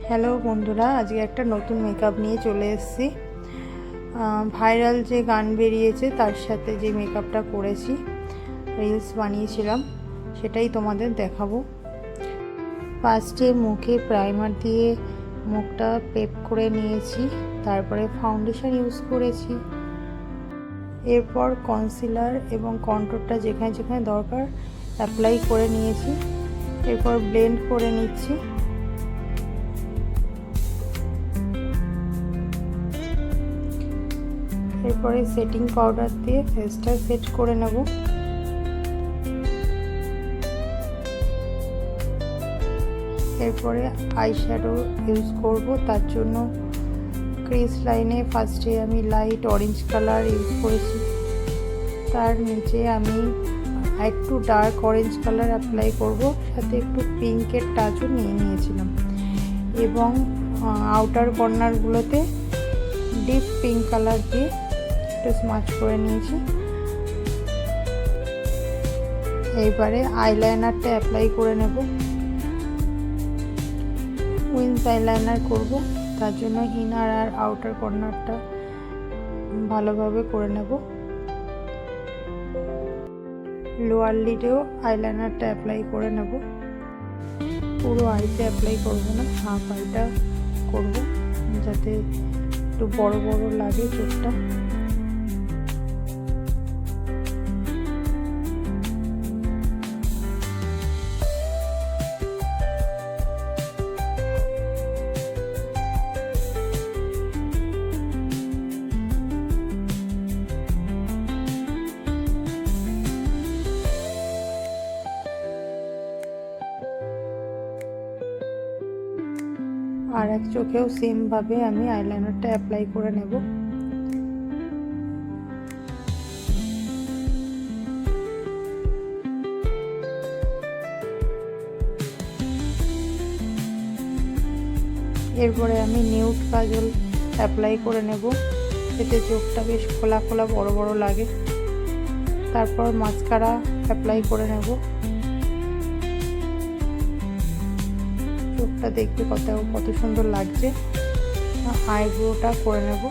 Hello বন্ধুরা, আজকে একটা নতুন মেকআপ নিয়ে চলে এসেছি। ভাইরাল যে গান বেরিয়েছে তার সাথে যে মেকআপটা করেছি, রিলস বানিয়েছিলাম, সেটাই তোমাদের দেখাবো। ফার্স্টে মুখে প্রাইমার দিয়ে মুখটা পেপ করে নিয়েছি, তারপরে ফাউন্ডেশন ইউজ করেছি, এরপর কনসিলার এবং কন্ট্রোরটা যেখানে যেখানে দরকার অ্যাপ্লাই করে নিয়েছি, এরপর ব্লেন্ড করে নিচ্ছি। এরপরে সেটিং পাউডার দিয়ে ফেসটা সেট করে নেব। এরপরে আইশ্যাডো ইউজ করব, তার জন্য ক্রিজ লাইনে ফার্স্টে আমি লাইট অরেঞ্জ কালার ইউজ করেছি, তার নিচে আমি একটু ডার্ক অরেঞ্জ কালার অ্যাপ্লাই করব, সাথে একটু পিঙ্কের টাচও নিয়েছিলাম, এবং আউটার কর্নারগুলোতে ডিপ পিঙ্ক কালার দিয়ে একটু স্মাচ করে নিয়েছি। এইবারে আইলাইনারটা অ্যাপ্লাই করে নেব। উইন্স আইলাইনার করব, তার জন্য ইনার আর আউটার কর্নারটা ভালোভাবে করে নেব। লোয়ার লিডেও আইলাইনারটা অ্যাপ্লাই করে নেব। পুরো আইতে অ্যাপ্লাই করব না, হাফ আইটা করব, যাতে একটু বড় বড় লাগে চোখটা। আর এক চোখেও সেম ভাবে আমি আইলাইনারটা অ্যাপ্লাই করে নেব। এরপরে আমি নিউড কাজল অ্যাপ্লাই করে নেব, এতে চোখটা বেশ খোলা খোলা বড় বড় লাগে। তারপর মাস্কারা অ্যাপ্লাই করে নেব। চোখটা দেখতে কত সুন্দর লাগছে। আইব্রোটা করে নেব।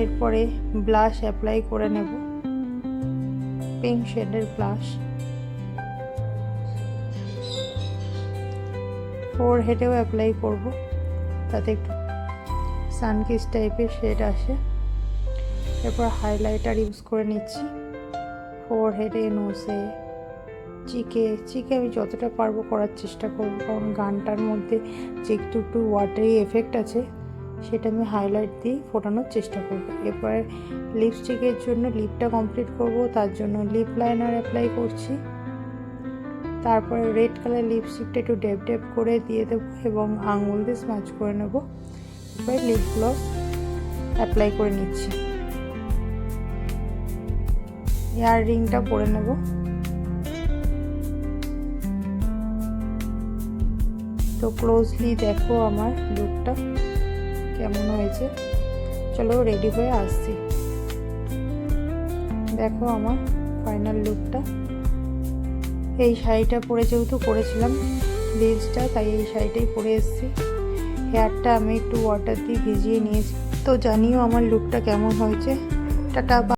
এরপরে ব্লাশ অ্যাপ্লাই করে নেব, পিঙ্ক শেডের ব্লাশ। ফোরহেডেও অ্যাপ্লাই করব, তাতে একটু সানকিস টাইপের শেড আসে। এরপর হাইলাইটার ইউজ করে নিচ্ছি ফোরহেডে, নোজে, চিকে আমি যতটা পারবো করার চেষ্টা করব, কারণ গানটার মধ্যে যে একটু ওয়াটারি এফেক্ট আছে সেটা আমি হাইলাইট দিয়ে ফোটানোর চেষ্টা করব। এরপরে লিপস্টিকের জন্য লিপটা কমপ্লিট করব, তার জন্য লিপ লাইনার অ্যাপ্লাই করছি। তারপরে রেড কালার লিপস্টিকটা একটু ড্যাব করে দিয়ে দেবো এবং আঙুল দিয়ে স্ম্যাচ করে নেব। এরপরে লিপ গ্লস অ্যাপ্লাই করে নিচ্ছি। ইয়ার রিংটা পরে নেব। তো ক্লোজলি দেখো আমার লুকটা কেমন হয়েছে। চলো রেডি হয়ে আসছি। দেখো আমার ফাইনাল লুকটা। এই শাড়িটা পরে যেহেতু করেছিলাম রিলসটা, তাই এই শাড়িটাই পরে এসেছি। হেয়ারটা আমি একটু ওয়াটার দিয়ে ভিজিয়ে নিয়েছি। তো জানিও আমার লুকটা কেমন হয়েছে। টাটা।